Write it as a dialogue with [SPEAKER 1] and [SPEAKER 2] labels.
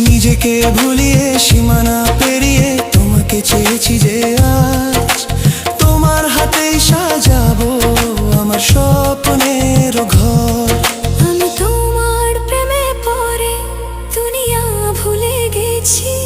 [SPEAKER 1] নিজেকে ভুলিয়ে সীমানা পেরিয়ে তোমাকে চেয়েছি যে আজ তোমার হাতেই সাজাবো আমার স্বপ্নের ঘর।
[SPEAKER 2] আমি তোমার প্রেমে পড়ে দুনিয়া ভুলে গেছি।